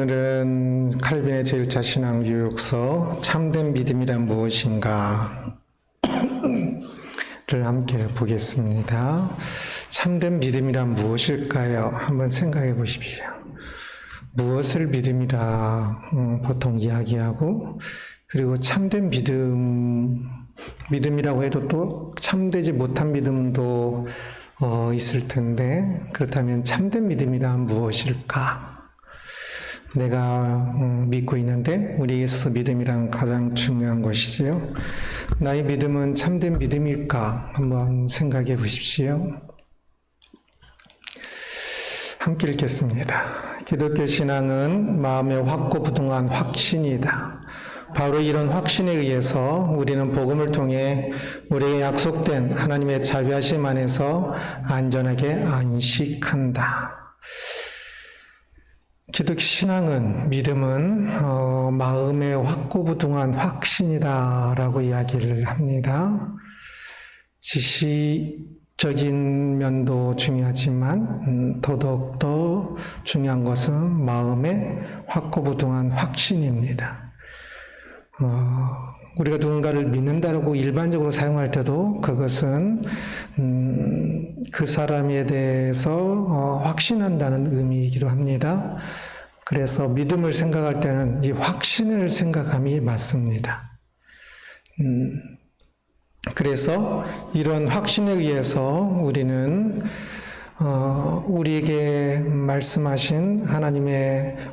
오늘은 칼빈의 제1차 신앙 교육서 참된 믿음이란 무엇인가 를 함께 보겠습니다. 참된 믿음이란 무엇일까요? 한번 생각해 보십시오. 무엇을 믿음이라 보통 이야기하고, 그리고 참된 믿음이라고 해도 또 참되지 못한 믿음도 있을 텐데, 그렇다면 참된 믿음이란 무엇일까? 내가 믿고 있는데 우리에게 있어서 믿음이란 가장 중요한 것이지요. 나의 믿음은 참된 믿음일까? 한번 생각해 보십시오. 함께 읽겠습니다. 기독교 신앙은 마음의 확고부동한 확신이다. 바로 이런 확신에 의해서 우리는 복음을 통해 우리에게 약속된 하나님의 자비하심 안에서 안전하게 안식한다. 기독교 신앙은, 믿음은 마음의 확고부동한 확신이다라고 이야기를 합니다. 지식적인 면도 중요하지만 더더욱더 중요한 것은 마음의 확고부동한 확신입니다. 우리가 누군가를 믿는다라고 일반적으로 사용할 때도 그것은 그 사람에 대해서 확신한다는 의미이기도 합니다. 그래서 믿음을 생각할 때는 이 확신을 생각함이 맞습니다. 그래서 이런 확신에 의해서 우리는 우리에게 말씀하신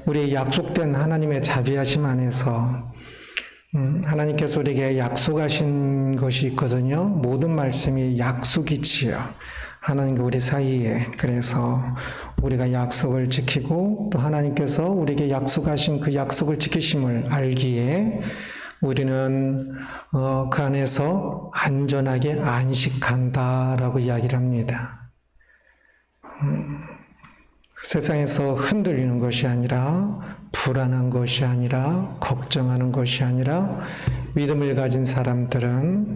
우리에게 약속된 하나님의 자비하심 안에서 하나님께서 우리에게 약속하신 것이 있거든요. 모든 말씀이 약속이지요. 하나님과 우리 사이에. 그래서 우리가 약속을 지키고 또 하나님께서 우리에게 약속하신 그 약속을 지키심을 알기에 우리는 그 안에서 안전하게 안식한다라고 이야기를 합니다. 세상에서 흔들리는 것이 아니라, 불안한 것이 아니라, 걱정하는 것이 아니라, 믿음을 가진 사람들은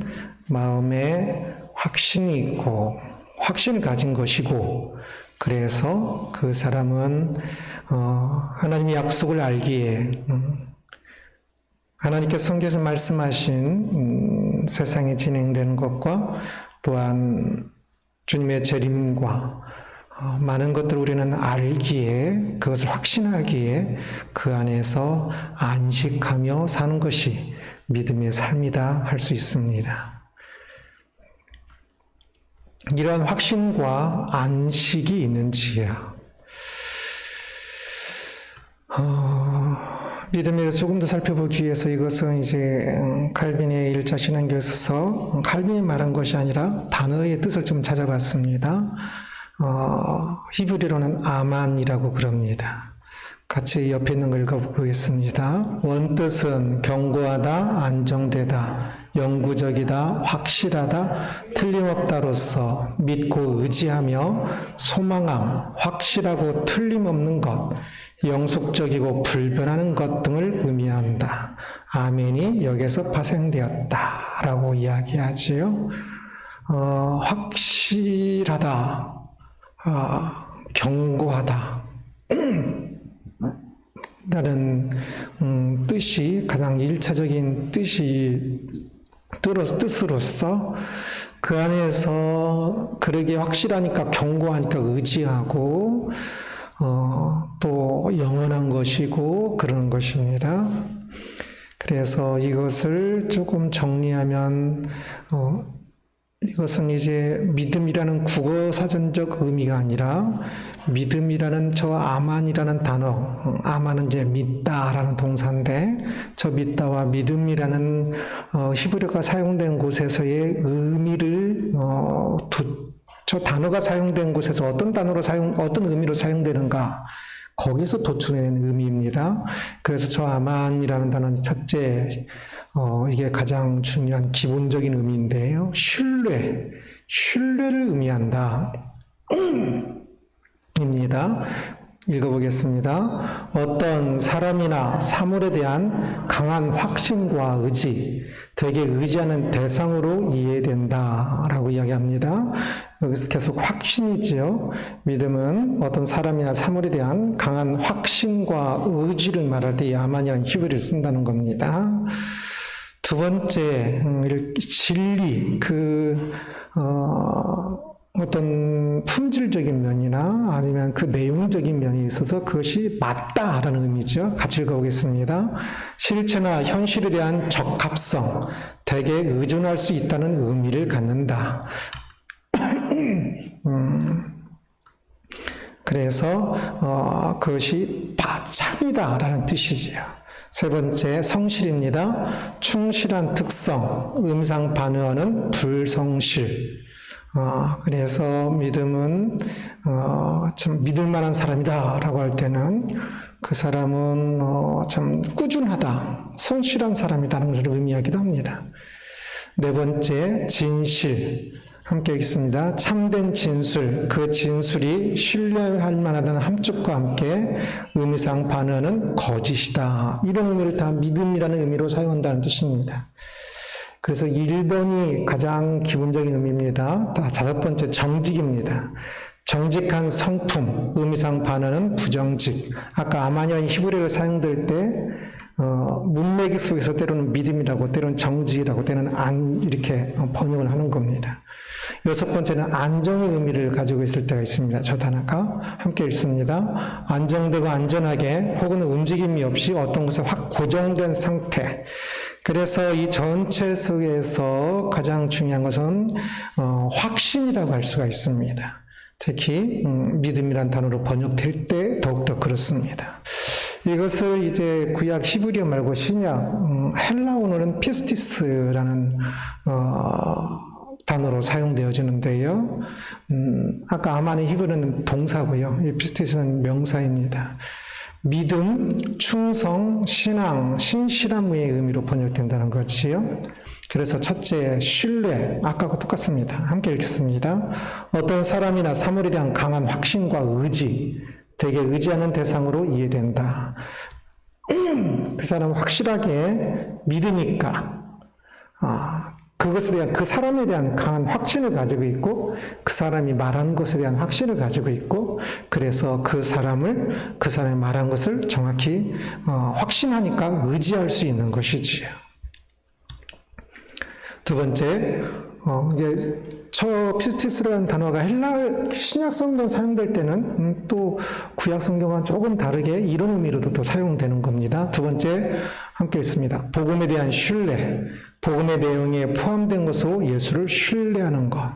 마음에 확신이 있고 확신을 가진 것이고, 그래서 그 사람은 하나님의 약속을 알기에 하나님께서 성경에서 말씀하신 세상에 진행되는 것과 또한 주님의 재림과 많은 것들을 우리는 알기에, 그것을 확신하기에 그 안에서 안식하며 사는 것이 믿음의 삶이다 할 수 있습니다. 이런 확신과 안식이 있는지요. 믿음에 대해서 조금 더 살펴보기 위해서 이것은 이제 칼빈의 1차 신앙교에서 칼빈이 말한 것이 아니라 단어의 뜻을 좀 찾아봤습니다. 히브리로는 아만이라고 그럽니다. 같이 옆에 있는 걸 읽어보겠습니다. 원뜻은 견고하다, 안정되다, 영구적이다, 확실하다, 틀림없다로서 믿고 의지하며 소망함, 확실하고 틀림없는 것, 영속적이고 불변하는 것 등을 의미한다. 아멘이 여기서 파생되었다 라고 이야기하지요. 확실하다, 견고하다 라는 뜻이 가장 1차적인 뜻으로서 그 안에서 그러게 확실하니까, 견고하니까 의지하고 또 영원한 것이고 그러는 것입니다. 그래서 이것을 조금 정리하면 이것은 이제 믿음이라는 국어사전적 의미가 아니라 믿음이라는 저 아만이라는 단어, 아만은 이제 믿다라는 동사인데, 저 믿다와 믿음이라는 히브리어가 사용된 곳에서의 의미를 저 단어가 사용된 곳에서 어떤 의미로 사용되는가, 거기서 도출해낸 의미입니다. 그래서 저 아만이라는 단어는 첫째, 이게 가장 중요한 기본적인 의미인데요. 신뢰를 의미한다. 입니다. 읽어보겠습니다. 어떤 사람이나 사물에 대한 강한 확신과 의지, 되게 의지하는 대상으로 이해된다라고 이야기합니다. 여기서 계속 확신이지요. 믿음은 어떤 사람이나 사물에 대한 강한 확신과 의지를 말할 때 이 아만이라는 히브리를 쓴다는 겁니다. 두 번째, 진리, 어떤 품질적인 면이나 아니면 그 내용적인 면이 있어서 그것이 맞다라는 의미죠. 같이 읽어보겠습니다. 실체나 현실에 대한 적합성, 대개 의존할 수 있다는 의미를 갖는다. 그래서 그것이 참이다라는 뜻이지요. 세 번째, 성실입니다. 충실한 특성, 의미상 반응하는 불성실. 그래서 믿음은 참 믿을 만한 사람이다라고 할 때는 그 사람은 참 꾸준하다, 성실한 사람이다라는 것을 의미하기도 합니다. 네 번째, 진실. 함께 읽겠습니다. 참된 진술, 그 진술이 신뢰할 만하다는 함축과 함께 의미상 반응하는 거짓이다. 이런 의미를 다 믿음이라는 의미로 사용한다는 뜻입니다. 그래서 1번이 가장 기본적인 의미입니다. 다섯 번째, 정직입니다. 정직한 성품, 의미상 반응하는 부정직. 아까 아마니아의 히브리어가 사용될 때 문맥 속에서 때로는 믿음이라고, 때로는 정직이라고, 때로는 이렇게 번역을 하는 겁니다. 여섯 번째는 안정의 의미를 가지고 있을 때가 있습니다. 저 단어가 함께 읽습니다. 안정되고 안전하게 혹은 움직임이 없이 어떤 곳에 확 고정된 상태. 그래서 이 전체 속에서 가장 중요한 것은 확신이라고 할 수가 있습니다. 특히 믿음이란 단어로 번역될 때 더욱더 그렇습니다. 이것을 이제 구약 히브리어 말고 신약 헬라어로는 피스티스라는 단어로 사용되어지는데요. 아까 아마니 히브리어는 동사고요. 이 피스티스는 명사입니다. 믿음, 충성, 신앙, 신실함의 의미로 번역된다는 것이요. 그래서 첫째, 신뢰, 아까와 똑같습니다. 함께 읽겠습니다. 어떤 사람이나 사물에 대한 강한 확신과 의지, 되게 의지하는 대상으로 이해된다. 그 사람은 확실하게 믿으니까 그것에 대한, 그 사람에 대한 강한 확신을 가지고 있고, 그 사람이 말한 것에 대한 확신을 가지고 있고, 그래서 그 사람이 말한 것을 정확히 확신하니까 의지할 수 있는 것이지요. 두 번째, 이제 피스티스라는 단어가 헬라 신약 성경 사용될 때는 또 구약 성경과 조금 다르게 이런 의미로도 또 사용되는 겁니다. 두 번째, 함께 읽습니다. 복음에 대한 신뢰, 복음의 내용에 포함된 것으로 예수를 신뢰하는 것.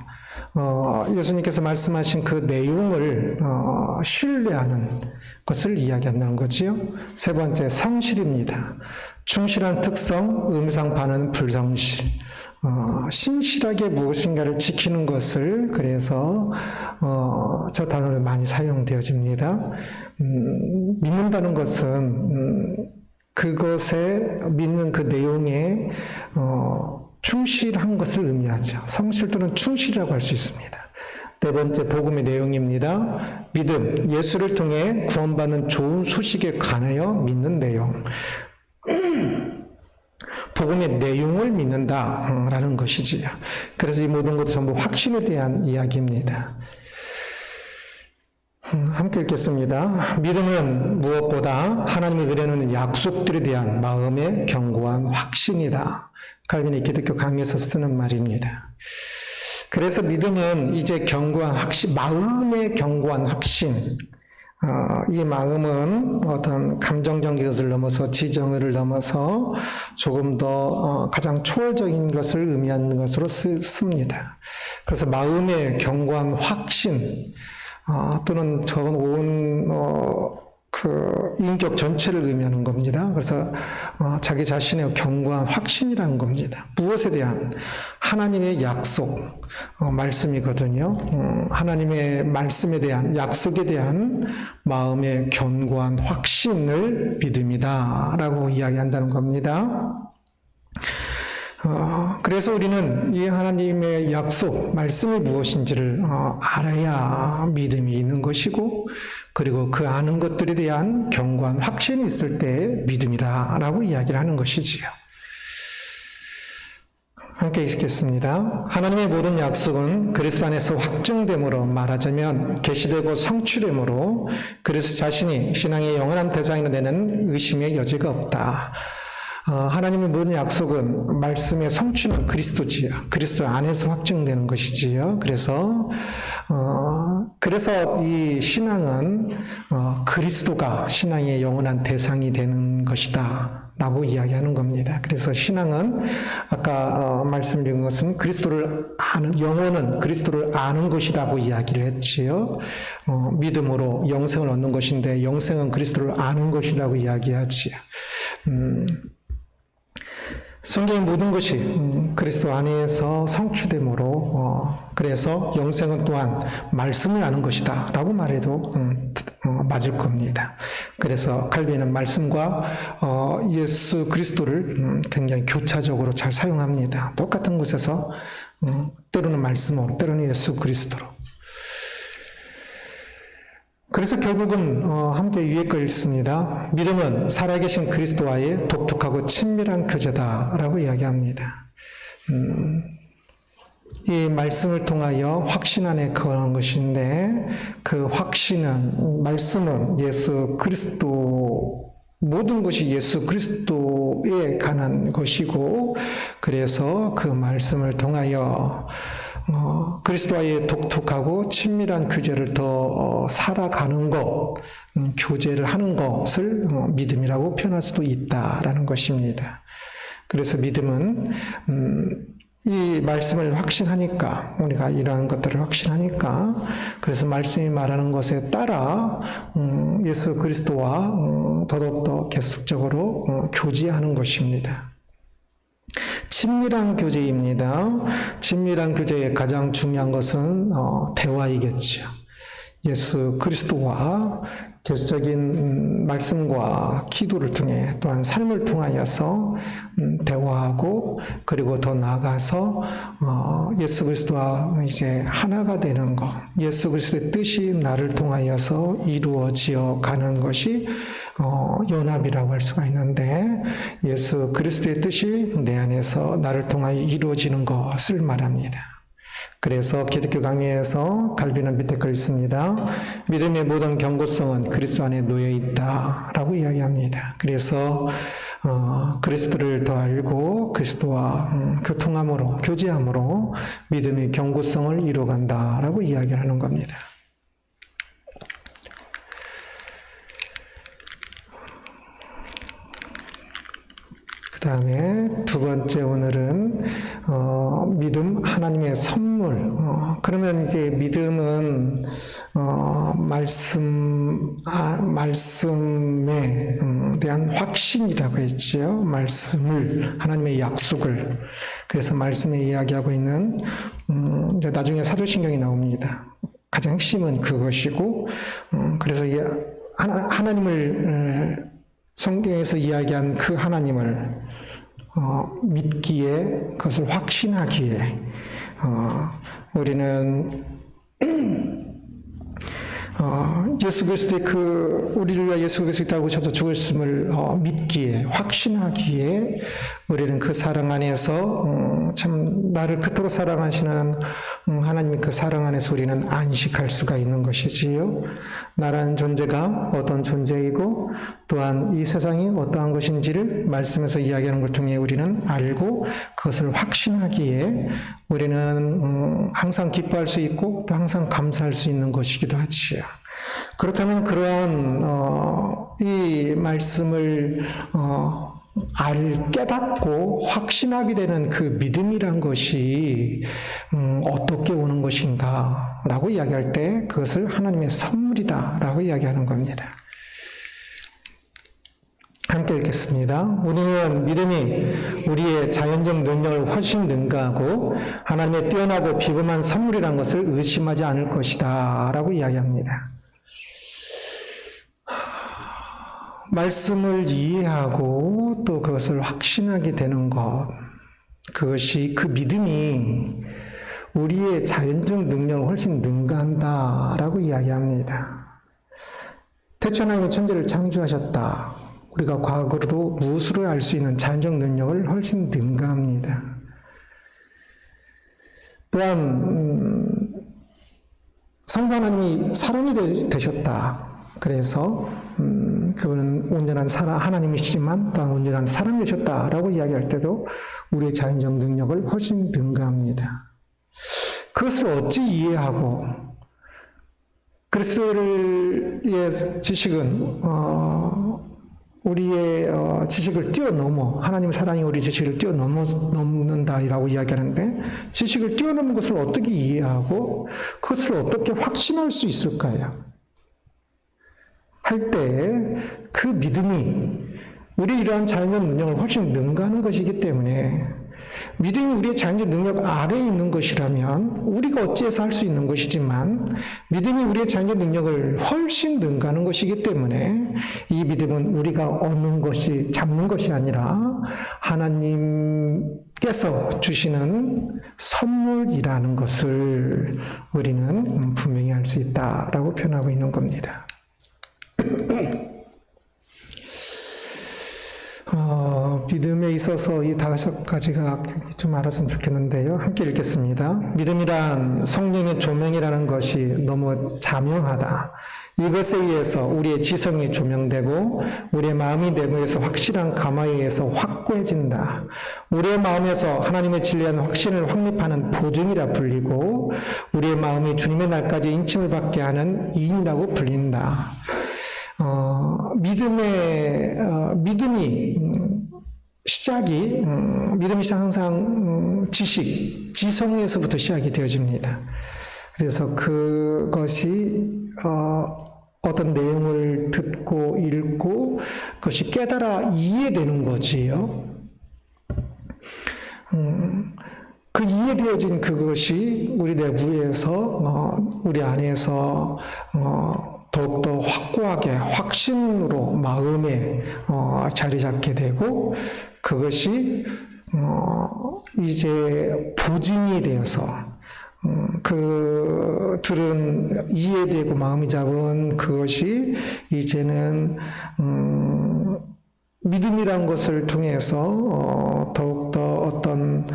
예수님께서 말씀하신 그 내용을 신뢰하는 것을 이야기한다는 거지요. 세 번째, 성실입니다. 충실한 특성, 의미상 반응은 불성실. 신실하게 무엇인가를 지키는 것을, 그래서 저 단어를 많이 사용되어집니다. 믿는다는 것은 그것에 믿는 그 내용에 충실한 것을 의미하죠. 성실 또는 충실이라고 할 수 있습니다. 네 번째, 복음의 내용입니다. 믿음, 예수를 통해 구원받는 좋은 소식에 관하여 믿는 내용. 복음의 내용을 믿는다라는 것이지요. 그래서 이 모든 것도 전부 확신에 대한 이야기입니다. 함께 읽겠습니다. 믿음은 무엇보다 하나님의 은혜는 약속들에 대한 마음의 견고한 확신이다. 칼빈이 기독교 강의에서 쓰는 말입니다. 그래서 믿음은 이제 견고한 확신, 마음의 견고한 확신. 이 마음은 어떤 감정적인 것을 넘어서 지정을 넘어서 조금 더 가장 초월적인 것을 의미하는 것으로 씁니다. 그래서 마음의 견고한 확신, 또는 저건 온 인격 전체를 의미하는 겁니다. 그래서 자기 자신의 견고한 확신이라는 겁니다. 무엇에 대한? 하나님의 약속, 말씀이거든요. 하나님의 말씀에 대한, 약속에 대한 마음의 견고한 확신을 믿음이다 라고 이야기한다는 겁니다. 그래서 우리는 이 하나님의 약속, 말씀이 무엇인지를 알아야 믿음이 있는 것이고, 그리고 그 아는 것들에 대한 견고한 확신이 있을 때 믿음이라고 이야기를 하는 것이지요. 함께 읽겠습니다. 하나님의 모든 약속은 그리스도 안에서 확증됨으로, 말하자면 계시되고 성취됨으로 그리스도 자신이 신앙의 영원한 대상이 되는 의심의 여지가 없다. 하나님의 모든 약속은 말씀의 성취는 그리스도지요. 그리스도 안에서 확증되는 것이지요. 그래서 이 신앙은 그리스도가 신앙의 영원한 대상이 되는 것이다 라고 이야기하는 겁니다. 그래서 신앙은 아까 말씀드린 것은 영혼은 그리스도를 아는 것이라고 이야기를 했지요. 믿음으로 영생을 얻는 것인데 영생은 그리스도를 아는 것이라고 이야기하지요. 성경의 모든 것이 그리스도 안에서 성취됨으로, 그래서 영생은 또한 말씀을 아는 것이다 라고 말해도 맞을 겁니다. 그래서 칼빈은 말씀과 예수 그리스도를 굉장히 교차적으로 잘 사용합니다. 똑같은 곳에서 때로는 말씀으로, 때로는 예수 그리스도로. 그래서 결국은 함께 위에 거 읽습니다. 믿음은 살아계신 그리스도와의 독특하고 친밀한 교제다라고 이야기합니다. 이 말씀을 통하여 확신 안에 거하는 것인데, 그 확신은, 말씀은 예수 그리스도, 모든 것이 예수 그리스도에 관한 것이고, 그래서 그 말씀을 통하여 그리스도와의 독특하고 친밀한 교제를 더 살아가는 것, 교제를 하는 것을 믿음이라고 표현할 수도 있다라는 것입니다. 그래서 믿음은 이 말씀을 확신하니까, 우리가 이러한 것들을 확신하니까, 그래서 말씀이 말하는 것에 따라 예수 그리스도와 더더욱더 계속적으로 교제하는 것입니다. 친밀한 교제입니다. 친밀한 교제의 가장 중요한 것은 대화이겠죠. 예수 그리스도와 계속적인 말씀과 기도를 통해, 또한 삶을 통하여서 대화하고, 그리고 더 나아가서 예수 그리스도와 이제 하나가 되는 것, 예수 그리스도의 뜻이 나를 통하여서 이루어지어 가는 것이 연합이라고 할 수가 있는데, 예수 그리스도의 뜻이 내 안에서 나를 통하여 이루어지는 것을 말합니다. 그래서 기독교 강의에서 칼빈은 밑에 글 있습니다. 믿음의 모든 견고성은 그리스도 안에 놓여 있다라고 이야기합니다. 그래서 그리스도를 더 알고 그리스도와 교통함으로, 교제함으로 믿음의 견고성을 이루어간다라고 이야기하는 겁니다. 그 다음에 두 번째, 오늘은 믿음, 하나님의 선물. 그러면 이제 믿음은 말씀에 대한 확신이라고 했지요. 말씀을, 하나님의 약속을. 그래서 말씀에 이야기하고 있는, 이제 나중에 사도신경이 나옵니다. 가장 핵심은 그것이고, 그래서 하나님을, 성경에서 이야기한 그 하나님을 믿기에, 그것을 확신하기에, 우리는 예수 그리스도의 우리를 위하여 예수 그리스도의 달고 쳐서 죽으심을 믿기에, 확신하기에, 우리는 그 사랑 안에서 참 나를 그토록 사랑하시는 하나님의 그 사랑 안에서 우리는 안식할 수가 있는 것이지요. 나라는 존재가 어떤 존재이고, 또한 이 세상이 어떠한 것인지를 말씀에서 이야기하는 걸 통해 우리는 알고 그것을 확신하기에 우리는 항상 기뻐할 수 있고 또 항상 감사할 수 있는 것이기도 하지요. 그렇다면 그러한 이 말씀을 깨닫고 확신하게 되는 그 믿음이란 것이 어떻게 오는 것인가 라고 이야기할 때 그것을 하나님의 선물이다 라고 이야기하는 겁니다. 함께 읽겠습니다. 우리는 믿음이 우리의 자연적 능력을 훨씬 능가하고 하나님의 뛰어나고 비범한 선물이라는 것을 의심하지 않을 것이다 라고 이야기합니다. 말씀을 이해하고 또 그것을 확신하게 되는 것, 그것이 그 믿음이 우리의 자연적 능력을 훨씬 능가한다라고 이야기합니다. 태초 하나님이 천지를 창조하셨다. 우리가 과거로도 무엇으로 알 수 있는 자연적 능력을 훨씬 능가합니다. 또한 성부 하나님이 사람이 되셨다. 그래서 그분은 온전한 하나님이시지만 또한 온전한 사람이 되셨다라고 이야기할 때도 우리의 자연적 능력을 훨씬 능가합니다. 그것을 어찌 이해하고 그리스도의 지식은 우리의 지식을 뛰어넘어 하나님의 사랑이 우리 지식을 뛰어넘는다라고 이야기하는데 지식을 뛰어넘는 것을 어떻게 이해하고 그것을 어떻게 확신할 수 있을까요? 할 때 그 믿음이 우리 이러한 자연적 능력을 훨씬 능가하는 것이기 때문에 믿음이 우리의 자연적 능력 아래에 있는 것이라면 우리가 어찌해서 할 수 있는 것이지만 믿음이 우리의 자연적 능력을 훨씬 능가하는 것이기 때문에 이 믿음은 우리가 얻는 것이 잡는 것이 아니라 하나님께서 주시는 선물이라는 것을 우리는 분명히 알 수 있다라고 표현하고 있는 겁니다. 믿음에 있어서 이 5가지가 좀 알았으면 좋겠는데요. 함께 읽겠습니다. 믿음이란 성령의 조명이라는 것이 너무 자명하다. 이것에 의해서 우리의 지성이 조명되고 우리의 마음이 내부에서 확실한 감화에 의해서 확고해진다. 우리의 마음에서 하나님의 진리한 확신을 확립하는 보증이라 불리고 우리의 마음이 주님의 날까지 인침을 받게 하는 이인이라고 불린다. 믿음이 항상 지성에서부터 시작이 되어집니다. 그래서 그것이 어떤 내용을 듣고 읽고 그것이 깨달아 이해되는 거지요. 그 이해되어진 그것이 우리 내부에서 우리 안에서 더욱더 확고하게 확신으로 마음에 자리 잡게 되고 그것이 이제 보증이 되어서 그들은 이해되고 마음이 잡은 그것이 이제는 믿음이란 것을 통해서 더욱더 어떤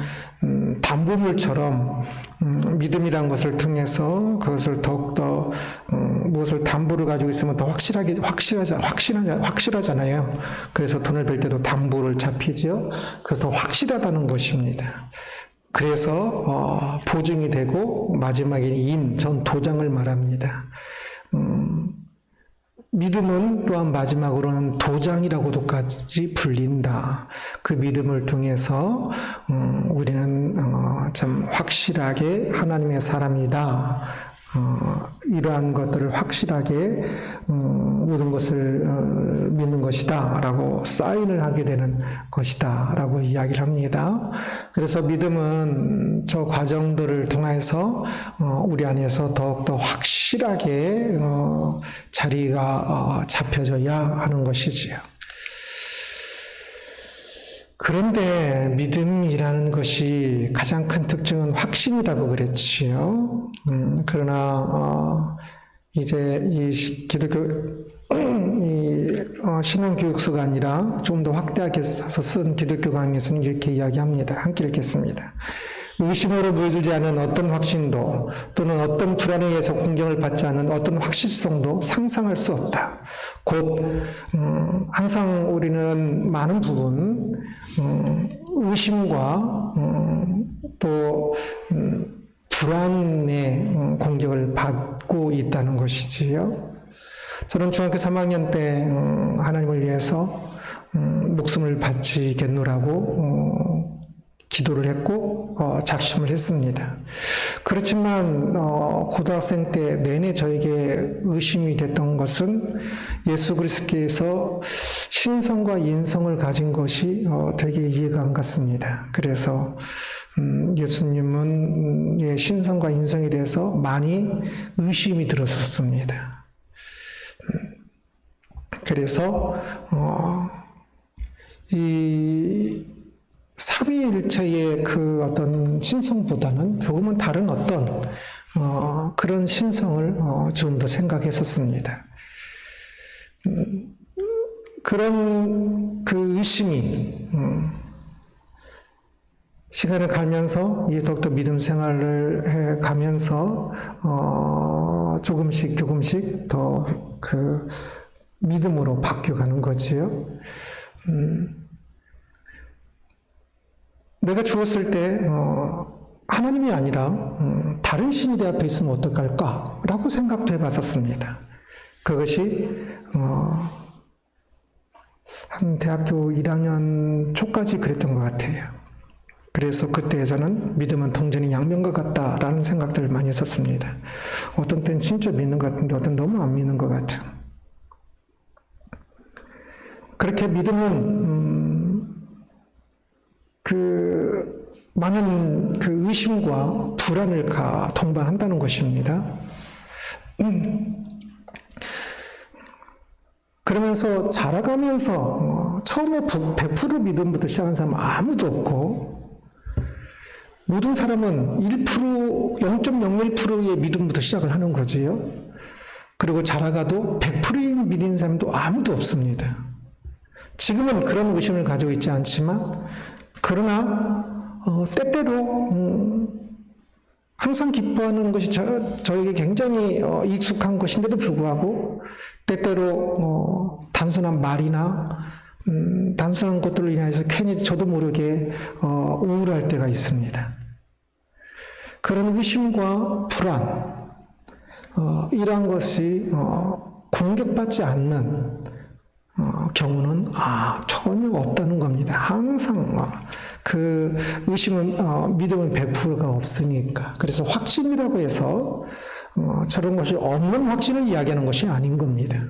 담보물처럼 믿음이란 것을 통해서 그것을 더욱더 무엇을 담보를 가지고 있으면 더 확실하잖아요. 그래서 돈을 벌 때도 담보를 잡히죠. 그래서 더 확실하다는 것입니다. 그래서 보증이 되고 마지막에 전 도장을 말합니다. 믿음은 또한 마지막으로는 도장이라고도까지 불린다. 그 믿음을 통해서 우리는 참 확실하게 하나님의 사람이다. 이러한 것들을 확실하게 모든 것을 믿는 것이다 라고 사인을 하게 되는 것이다 라고 이야기를 합니다. 그래서 믿음은 저 과정들을 통해서 우리 안에서 더욱더 확실하게 자리가 잡혀져야 하는 것이지요. 그런데 믿음이라는 것이 가장 큰 특징은 확신이라고 그랬지요. 그러나 이제 이 신앙교육서가 아니라 좀 더 확대하게 해서 쓴 기독교 강의에서는 이렇게 이야기합니다. 함께 읽겠습니다. 의심으로 보여주지 않은 어떤 확신도 또는 어떤 불안에 의해서 공경을 받지 않은 어떤 확실성도 상상할 수 없다. 곧 항상 우리는 많은 부분 의심과 또 불안의 공격을 받고 있다는 것이지요. 저는 중학교 3학년 때 하나님을 위해서 목숨을 바치겠노라고 기도를 했고 작심을 했습니다. 그렇지만 고등학생 때 내내 저에게 의심이 됐던 것은 예수 그리스도께서 신성과 인성을 가진 것이 되게 이해가 안 갔습니다. 그래서 예수님은 신성과 인성에 대해서 많이 의심이 들었었습니다. 그래서 이 삼위일체의 그 어떤 신성보다는 조금은 다른 어떤 그런 신성을 좀 더 생각했었습니다. 그런 그 의심이 시간을 가면서 더욱더 믿음 생활을 해가면서 조금씩 더 그 믿음으로 바뀌어가는 거지요. 내가 죽었을 때 하나님이 아니라 다른 신이 내 앞에 있으면 어떨까라고 생각도 해봤었습니다. 그것이 한 대학교 1학년 초까지 그랬던 것 같아요. 그래서 그때 저는 믿음은 동전이 양면과 같다라는 생각들을 많이 했었습니다. 어떤 때는 진짜 믿는 것 같은데 어떤 때는 너무 안 믿는 것 같은. 그렇게 믿음은 그 많은 그 의심과 불안을 동반한다는 것입니다. 그러면서 자라가면서 처음에 100% 믿음부터 시작한 사람은 아무도 없고 모든 사람은 1%, 0.01%의 믿음부터 시작을 하는 거지요. 그리고 자라가도 100%의 믿는 사람도 아무도 없습니다. 지금은 그런 의심을 가지고 있지 않지만 그러나 때때로 항상 기뻐하는 것이 저에게 굉장히 익숙한 것인데도 불구하고 때때로 단순한 말이나 단순한 것들로 인해서 괜히 저도 모르게 우울할 때가 있습니다. 그런 의심과 불안, 이러한 것이 공격받지 않는 경우는 전혀 없다는 겁니다. 항상 그 의심은 믿음은 100%가 없으니까. 그래서 확신이라고 해서 저런 것이 없는 확신을 이야기하는 것이 아닌 겁니다.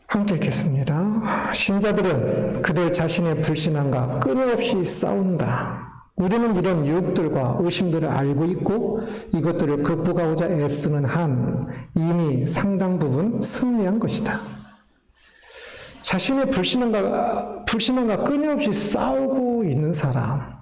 함께 읽겠습니다. 신자들은 그들 자신의 불신함과 끊임없이 싸운다. 우리는 이런 유혹들과 의심들을 알고 있고 이것들을 극복하고자 애쓰는 한 이미 상당 부분 승리한 것이다. 자신의 불신함과 끊임없이 싸우고 있는 사람,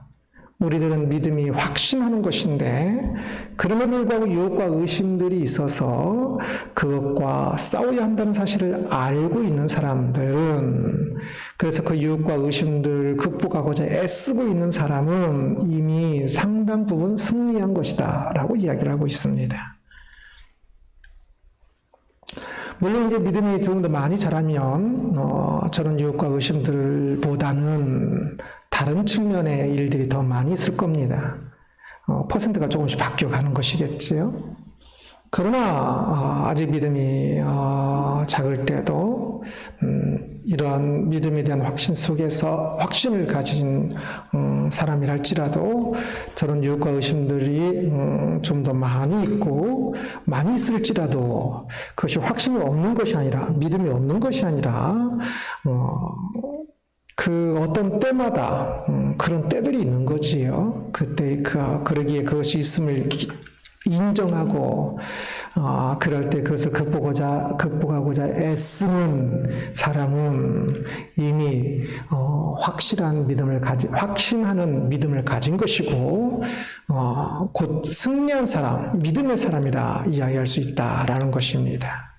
우리들은 믿음이 확신하는 것인데 그럼에도 불구하고 유혹과 의심들이 있어서 그것과 싸워야 한다는 사실을 알고 있는 사람들은, 그래서 그 유혹과 의심들을 극복하고자 애쓰고 있는 사람은 이미 상당 부분 승리한 것이다 라고 이야기를 하고 있습니다. 물론 이제 믿음이 조금 더 많이 자라면 저런 유혹과 의심들보다는 다른 측면의 일들이 더 많이 있을 겁니다. 퍼센트가 조금씩 바뀌어가는 것이겠지요. 그러나 아직 믿음이 작을 때도 이러한 믿음에 대한 확신 속에서 확신을 가진 사람이랄지라도 저런 유혹과 의심들이 좀 더 많이 있고 많이 있을지라도 그것이 확신이 없는 것이 아니라, 믿음이 없는 것이 아니라 그 어떤 때마다 그런 때들이 있는 거지요. 그때 그러기에 그것이 있음을 인정하고 그럴 때 그것을 극복하고자 애쓰는 사람은 이미 확신하는 믿음을 가진 것이고 곧 승리한 사람, 믿음의 사람이라 이야기할 수 있다라는 것입니다.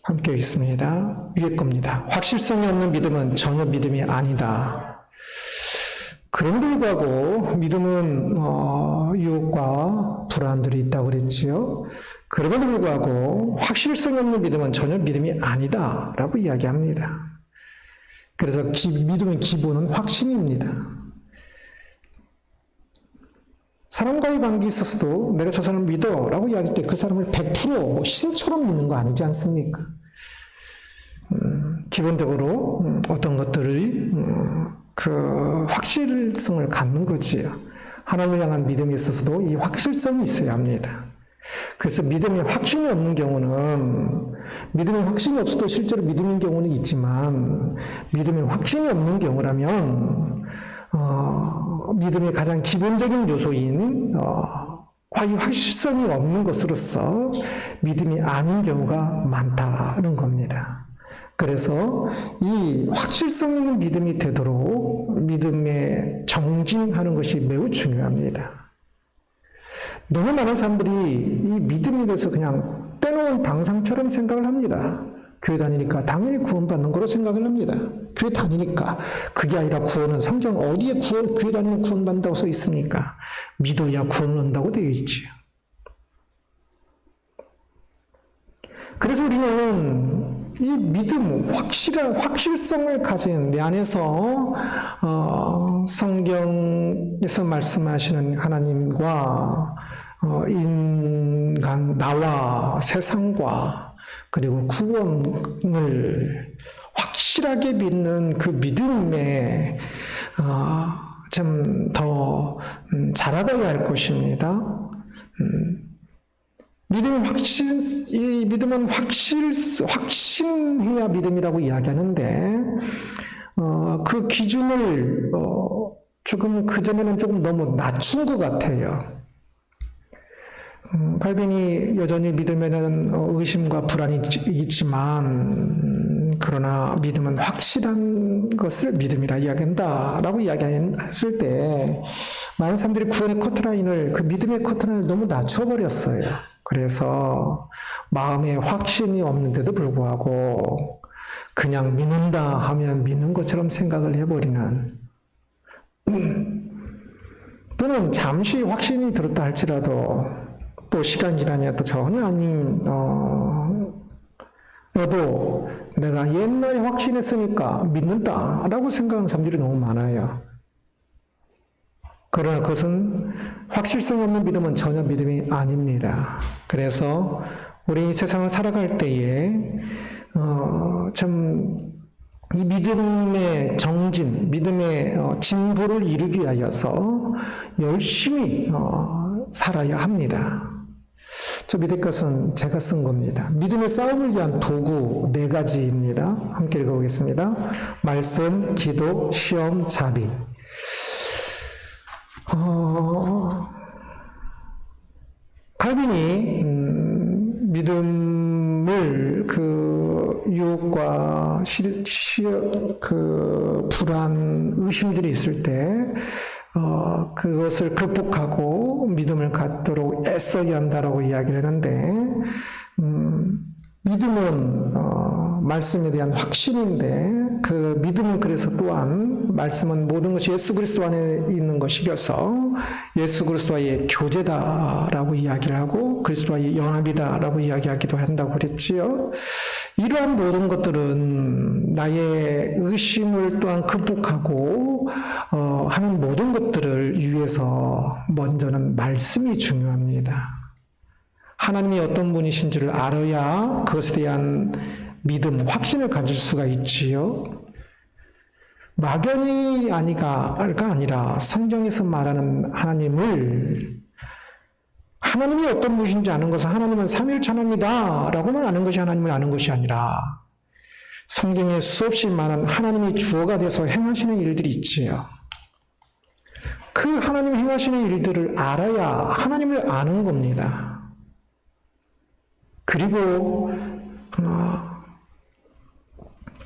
함께 읽습니다. 위에 겁니다. 확실성이 없는 믿음은 전혀 믿음이 아니다. 그럼에도 불구하고 믿음은 유혹과 불안들이 있다고 그랬지요. 그럼에도 불구하고 확실성이 없는 믿음은 전혀 믿음이 아니다 라고 이야기합니다. 그래서 믿음의 기본은 확신입니다. 사람과의 관계에 있어서도 내가 저 사람을 믿어 라고 이야기할 때 그 사람을 100% 신처럼 믿는 거 아니지 않습니까? 기본적으로 어떤 것들을 그 확실성을 갖는 거지요. 하나님을 향한 믿음에 있어서도 이 확실성이 있어야 합니다. 그래서 믿음에 확신이 없는 경우는, 믿음에 확신이 없어도 실제로 믿음인 경우는 있지만 믿음에 확신이 없는 경우라면 믿음의 가장 기본적인 요소인 확실성이 없는 것으로서 믿음이 아닌 경우가 많다는 겁니다. 그래서 이 확실성 있는 믿음이 되도록 믿음에 정진하는 것이 매우 중요합니다. 너무 많은 사람들이 이 믿음에 대해서 그냥 떼놓은 당상처럼 생각을 합니다. 교회 다니니까 당연히 구원받는 거로 생각을 합니다. 교회 다니니까. 그게 아니라 구원은 성경 어디에 교회 다니면 구원받는다고 써 있습니까? 믿어야 구원을 얻는다고 되어 있지요. 그래서 우리는 이 믿음, 확실성을 가진 내 안에서 성경에서 말씀하시는 하나님과 인간, 나와 세상과 그리고 구원을 확실하게 믿는 그 믿음에 좀 더 자라가야 할 것입니다. 이 믿음은 확신해야 믿음이라고 이야기하는데, 그 기준을, 그전에는 조금 너무 낮춘 것 같아요. 칼빈이 여전히 믿음에는 의심과 불안이 있지만, 그러나 믿음은 확실한 것을 믿음이라 이야기한다라고 이야기했을 때, 많은 사람들이 구원의 커트라인을, 그 믿음의 커트라인을 너무 낮춰버렸어요. 그래서 마음에 확신이 없는데도 불구하고 그냥 믿는다 하면 믿는 것처럼 생각을 해버리는, 또는 잠시 확신이 들었다 할지라도 또 시간이 지나면 또 전혀 아닌 도 내가 옛날에 확신했으니까 믿는다라고 생각하는 사람들이 너무 많아요. 그러나 그것은 확실성 없는 믿음은 전혀 믿음이 아닙니다. 그래서 우리 이 세상을 살아갈 때에 참 이 믿음의 정진, 믿음의 진보를 이루기 위하여서 열심히 살아야 합니다. 저 밑에 것은 제가 쓴 겁니다. 믿음의 싸움을 위한 도구 4가지입니다. 함께 읽어보겠습니다. 말씀, 기도, 시험, 자비. 칼빈이 믿음을 유혹과 불안, 의심들이 있을 때 그것을 극복하고 믿음을 갖도록 애써야 한다라고 이야기를 했는데, 믿음은 말씀에 대한 확신인데, 그 믿음은 그래서 또한 말씀은 모든 것이 예수 그리스도 안에 있는 것이어서 예수 그리스도와의 교제다라고 이야기를 하고 그리스도와의 연합이다라고 이야기하기도 한다고 그랬지요. 이러한 모든 것들은 나의 의심을 또한 극복하고 하는 모든 것들을 위해서 먼저는 말씀이 중요합니다. 하나님이 어떤 분이신지를 알아야 그것에 대한 믿음, 확신을 가질 수가 있지요. 막연히 아니가 아니라 성경에서 말하는 하나님이 어떤 분이신지 아는 것은 하나님은 삼위일체하나입니다 라고만 아는 것이 하나님을 아는 것이 아니라 성경에 수없이 말한 하나님이 주어가 돼서 행하시는 일들이 있지요. 그 하나님이 행하시는 일들을 알아야 하나님을 아는 겁니다. 그리고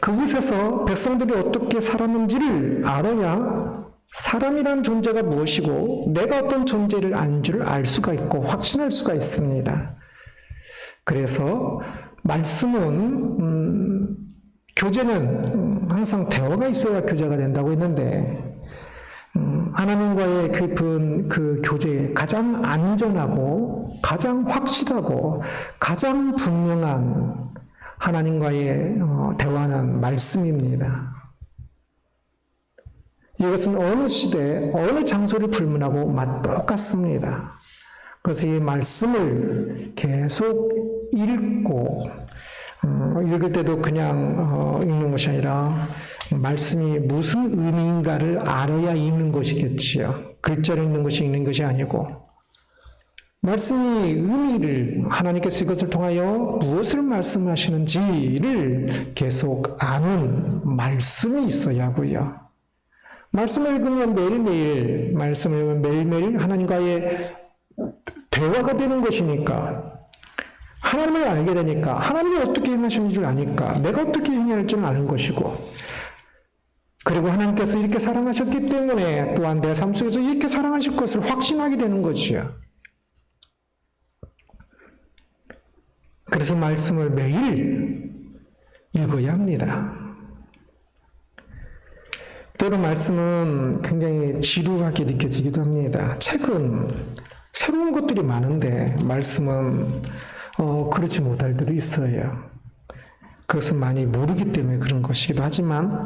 그곳에서 백성들이 어떻게 살았는지를 알아야 사람이란 존재가 무엇이고 내가 어떤 존재를 아는지를 알 수가 있고 확신할 수가 있습니다. 그래서 말씀은 교제는 항상 대화가 있어야 교제가 된다고 했는데, 하나님과의 깊은 그 교제에 가장 안전하고 가장 확실하고 가장 분명한 하나님과의 대화는 말씀입니다. 이것은 어느 시대, 어느 장소를 불문하고 똑같습니다. 그래서 이 말씀을 계속 읽고, 읽을 때도 그냥 읽는 것이 아니라 말씀이 무슨 의미인가를 알아야 읽는 것이겠지요. 글자를 읽는 것이 아니고, 말씀이 의미를, 하나님께서 이것을 통하여 무엇을 말씀하시는지를 계속 아는 말씀이 있어야 하고요. 말씀을 읽으면 매일매일, 말씀을 읽으면 매일매일 하나님과의 대화가 되는 것이니까 하나님을 알게 되니까 하나님이 어떻게 행하시는 줄 아니까 내가 어떻게 행해야 할 줄 아는 것이고, 그리고 하나님께서 이렇게 사랑하셨기 때문에 또한 내 삶 속에서 이렇게 사랑하실 것을 확신하게 되는 거지요. 그래서 말씀을 매일 읽어야 합니다. 때로 말씀은 굉장히 지루하게 느껴지기도 합니다. 책은 새로운 것들이 많은데 말씀은 그렇지 못할 때도 있어요. 그것은 많이 모르기 때문에 그런 것이기도 하지만,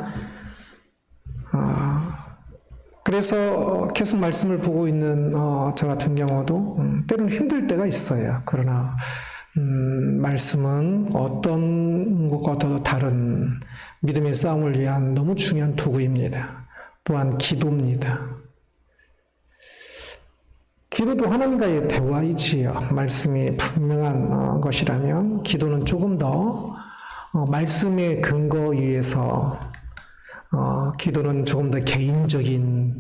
그래서 계속 말씀을 보고 있는 저 같은 경우도 때로는 힘들 때가 있어요. 그러나 말씀은 어떤 것과도 다른 믿음의 싸움을 위한 너무 중요한 도구입니다. 또한 기도입니다. 기도도 하나님과의 대화이지요. 말씀이 분명한 것이라면 기도는 조금 더 말씀의 근거 위에서 기도는 조금 더 개인적인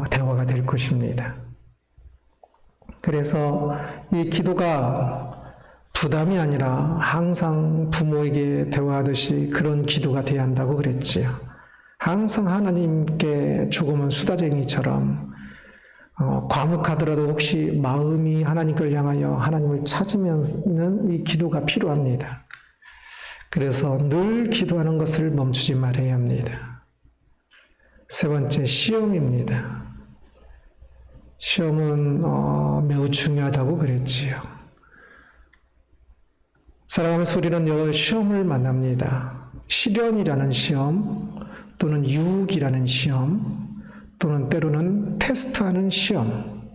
대화가 될 것입니다. 그래서 이 기도가 부담이 아니라 항상 부모에게 대화하듯이 그런 기도가 돼야 한다고 그랬지요. 항상 하나님께 조금은 수다쟁이처럼 과묵하더라도 혹시 마음이 하나님을 향하여 하나님을 찾으면은 이 기도가 필요합니다. 그래서 늘 기도하는 것을 멈추지 말아야 합니다. 세 번째, 시험입니다. 시험은 매우 중요하다고 그랬지요. 살아가면서 우리는 여러 시험을 만납니다. 시련이라는 시험, 또는 유혹이라는 시험, 또는 때로는 테스트하는 시험.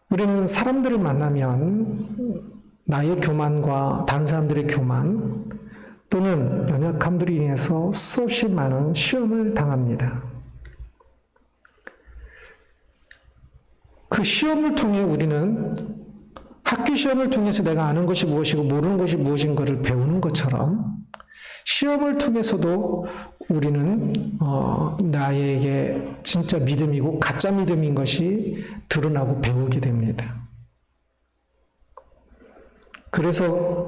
우리는 사람들을 만나면 나의 교만과 다른 사람들의 교만 또는 연약함들로 인해서 수없이 많은 시험을 당합니다. 그 시험을 통해 우리는 학교 시험을 통해서 내가 아는 것이 무엇이고 모르는 것이 무엇인 것을 배우는 것처럼 시험을 통해서도 우리는 나에게 진짜 믿음이고 가짜 믿음인 것이 드러나고 배우게 됩니다. 그래서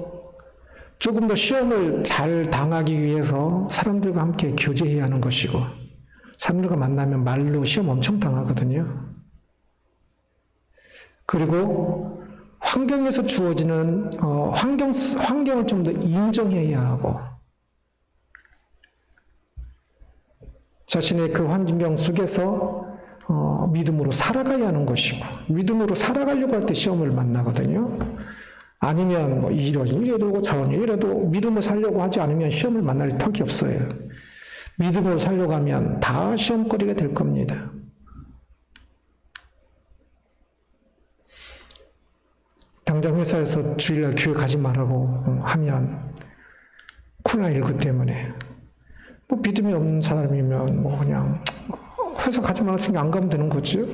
조금 더 시험을 잘 당하기 위해서 사람들과 함께 교제해야 하는 것이고, 사람들과 만나면 말로 시험 엄청 당하거든요. 그리고 환경에서 주어지는 환경을 좀 더 인정해야 하고, 자신의 그 환경 속에서 믿음으로 살아가야 하는 것이고, 믿음으로 살아가려고 할 때 시험을 만나거든요. 아니면 뭐 이런 일이라도 저런 일이라도 믿음으로 살려고 하지 않으면 시험을 만날 턱이 없어요. 믿음으로 살려고 하면 다 시험거리가 될 겁니다. 당장 회사에서 주일날 교회 가지 말라고 하면 코로나19 때문에 뭐 믿음이 없는 사람이면 뭐 그냥 회사 가지 말았으면 안 가면 되는 거죠.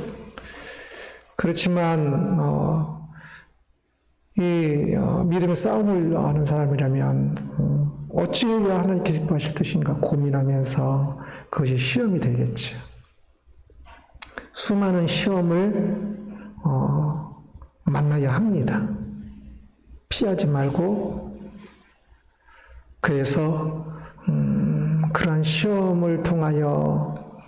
그렇지만 이 믿음의 싸움을 하는 사람이라면 어찌 해야 하나님께 기뻐하실 것인가 고민하면서 그것이 시험이 되겠죠. 수많은 시험을 만나야 합니다. 피하지 말고, 그래서 그러한 시험을 통하여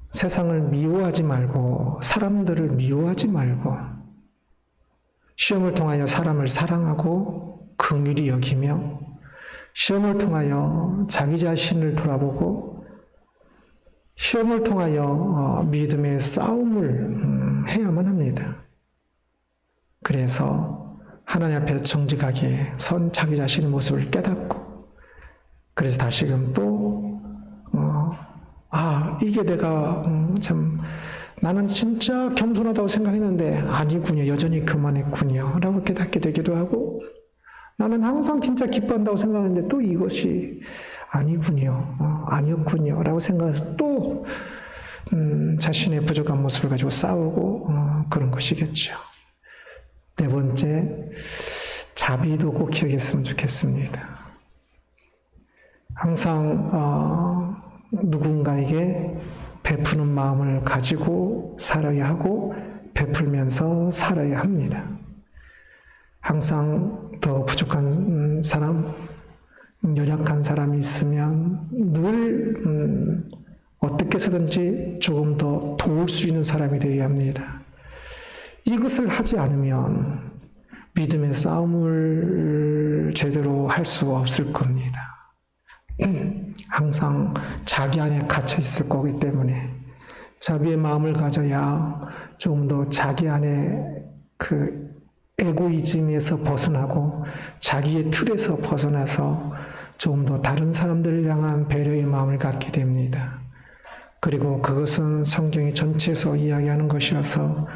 세상을 미워하지 말고 사람들을 미워하지 말고 시험을 통하여 사람을 사랑하고 긍휼히 여기며 시험을 통하여 자기 자신을 돌아보고 시험을 통하여 믿음의 싸움을 해야만 합니다. 그래서 하나님 앞에 정직하게 선 자기 자신의 모습을 깨닫고, 그래서 다시금 또 이게 내가 참 나는 진짜 겸손하다고 생각했는데 아니군요, 여전히 그만했군요 라고 깨닫게 되기도 하고, 나는 항상 진짜 기뻐한다고 생각했는데 또 이것이 아니군요, 아니었군요 라고 생각해서 또 자신의 부족한 모습을 가지고 싸우고 그런 것이겠죠. 네 번째, 자비도 꼭 기억했으면 좋겠습니다. 항상 누군가에게 베푸는 마음을 가지고 살아야 하고 베풀면서 살아야 합니다. 항상 더 부족한 사람, 연약한 사람이 있으면 늘 어떻게 해서든지 조금 더 도울 수 있는 사람이 되어야 합니다. 이것을 하지 않으면 믿음의 싸움을 제대로 할 수가 없을 겁니다. 항상 자기 안에 갇혀 있을 거기 때문에 자비의 마음을 가져야 좀 더 자기 안에 그 에고이즘에서 벗어나고 자기의 틀에서 벗어나서 좀 더 다른 사람들을 향한 배려의 마음을 갖게 됩니다. 그리고 그것은 성경이 전체에서 이야기하는 것이어서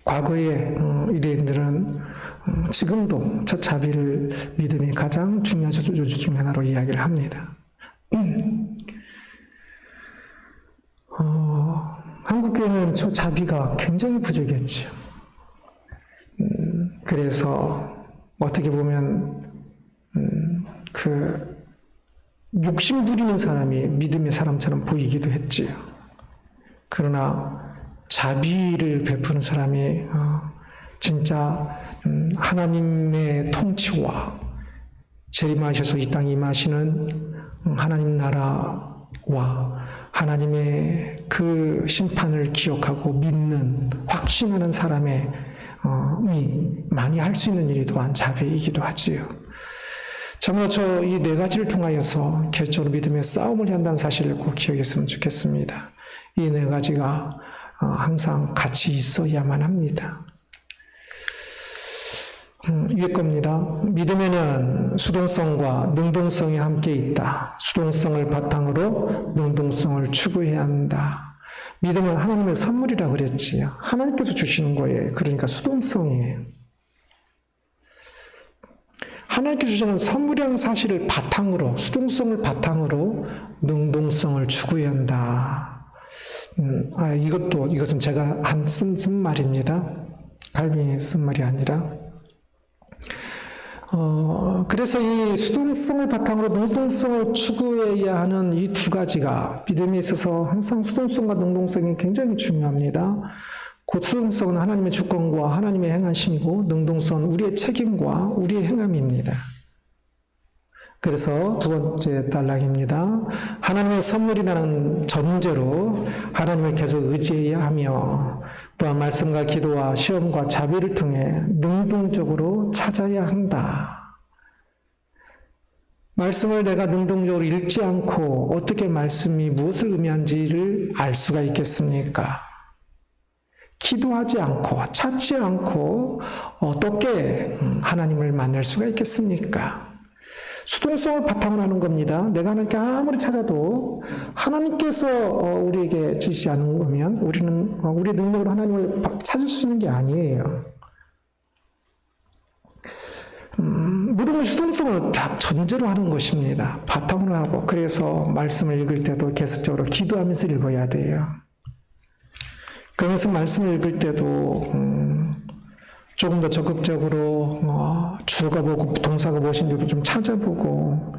과거의 유대인들은 지금도 저 자비를 믿음이 가장 중요한 요주 중 하나로 이야기를 합니다. 한국교회는 저 자비가 굉장히 부족했죠. 그래서 어떻게 보면 그 욕심 부리는 사람이 믿음의 사람처럼 보이기도 했지요. 그러나 자비를 베푸는 사람이 진짜 하나님의 통치와 재림하셔서 이 땅에 임하시는 하나님 나라와 하나님의 그 심판을 기억하고 믿는 확신하는 사람의 많이 할 수 있는 일이 또한 자비이기도 하지요. 참으로 저 이 네 가지를 통하여서 개인적으로 믿음의 싸움을 한다는 사실을 꼭 기억했으면 좋겠습니다. 이 네 가지가 항상 같이 있어야만 합니다. 위에 겁니다. 믿음에는 수동성과 능동성이 함께 있다. 수동성을 바탕으로 능동성을 추구해야 한다. 믿음은 하나님의 선물이라고 그랬지요. 하나님께서 주시는 거예요. 그러니까 수동성이에요. 하나님께서 주시는 선물이라는 사실을 바탕으로, 수동성을 바탕으로 능동성을 추구해야 한다. 이것은 제가 쓴 말입니다. 갈빙이 쓴 말이 아니라. 그래서 이 수동성을 바탕으로 능동성을 추구해야 하는 이 두 가지가 믿음에 있어서 항상 수동성과 능동성이 굉장히 중요합니다. 그 수동성은 하나님의 주권과 하나님의 행하심이고 능동성은 우리의 책임과 우리의 행함입니다. 그래서 두 번째 단락입니다. 하나님의 선물이라는 전제로 하나님을 계속 의지해야 하며 또한 말씀과 기도와 시험과 자비를 통해 능동적으로 찾아야 한다. 말씀을 내가 능동적으로 읽지 않고 어떻게 말씀이 무엇을 의미하는지를 알 수가 있겠습니까? 기도하지 않고 찾지 않고 어떻게 하나님을 만날 수가 있겠습니까? 수동성을 바탕으로 하는 겁니다. 내가 하나님께 아무리 찾아도 하나님께서 우리에게 주시지 않은 거면 우리는 우리의 능력으로 하나님을 찾을 수 있는 게 아니에요. 모든 것이 수동성을 다 전제로 하는 것입니다. 바탕으로 하고 그래서 말씀을 읽을 때도 계속적으로 기도하면서 읽어야 돼요. 그러면서 말씀을 읽을 때도 조금 더 적극적으로 주어가 뭐고 동사가 무엇인지도 좀 찾아보고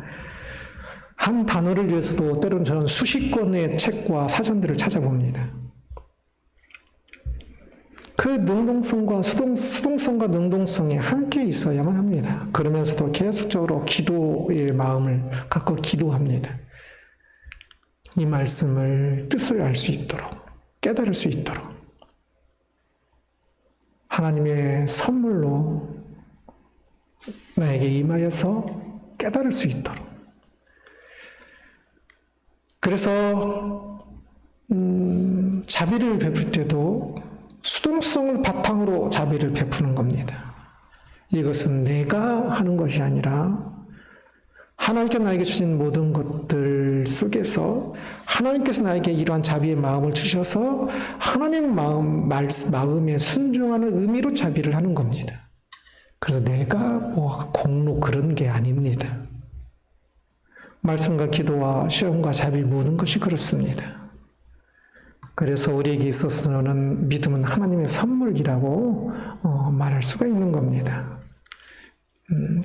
한 단어를 위해서도 때로는 저는 수십 권의 책과 사전들을 찾아봅니다. 그 능동성과 수동성과 능동성이 함께 있어야만 합니다. 그러면서도 계속적으로 기도의 마음을 갖고 기도합니다. 이 말씀을 뜻을 알 수 있도록 깨달을 수 있도록 하나님의 선물로 나에게 임하여서 깨달을 수 있도록. 그래서 자비를 베풀 때도 수동성을 바탕으로 자비를 베푸는 겁니다. 이것은 내가 하는 것이 아니라 하나님께 나에게 주신 모든 것들 속에서 하나님께서 나에게 이러한 자비의 마음을 주셔서 하나님 마음에 순종하는 의미로 자비를 하는 겁니다. 그래서 내가 공로 그런 게 아닙니다. 말씀과 기도와 시험과 자비 모든 것이 그렇습니다. 그래서 우리에게 있어서는 믿음은 하나님의 선물이라고 말할 수가 있는 겁니다.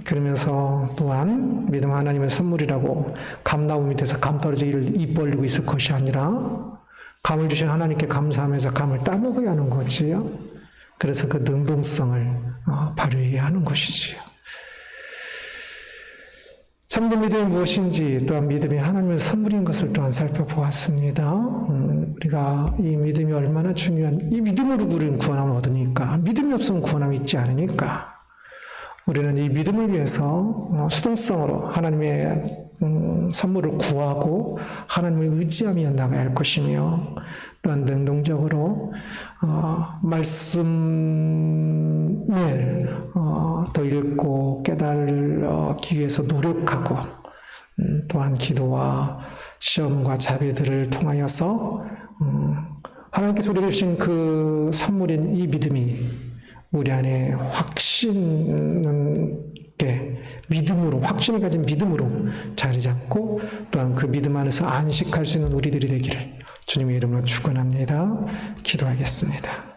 그러면서 또한 믿음 하나님의 선물이라고 감나무 밑에서 감 떨어지기를 입 벌리고 있을 것이 아니라 감을 주신 하나님께 감사하면서 감을 따먹어야 하는 거지요. 그래서 그 능동성을 발휘해야 하는 것이지요. 참된 믿음이 무엇인지, 또한 믿음이 하나님의 선물인 것을 또한 살펴보았습니다. 우리가 이 믿음이 얼마나 중요한, 이 믿음으로 우리는 구원함을 얻으니까, 믿음이 없으면 구원함이 있지 않으니까, 우리는 이 믿음을 위해서 수동성으로 하나님의 선물을 구하고 하나님을 의지하며 나가야 할 것이며, 또한 능동적으로 말씀을 더 읽고 깨달기 위해서 노력하고, 또한 기도와 시험과 자비들을 통하여서 하나님께서 우리에게 주신 그 선물인 이 믿음이 우리 안에 믿음으로, 확신을 가진 믿음으로 자리 잡고, 또한 그 믿음 안에서 안식할 수 있는 우리들이 되기를 주님의 이름으로 축원합니다. 기도하겠습니다.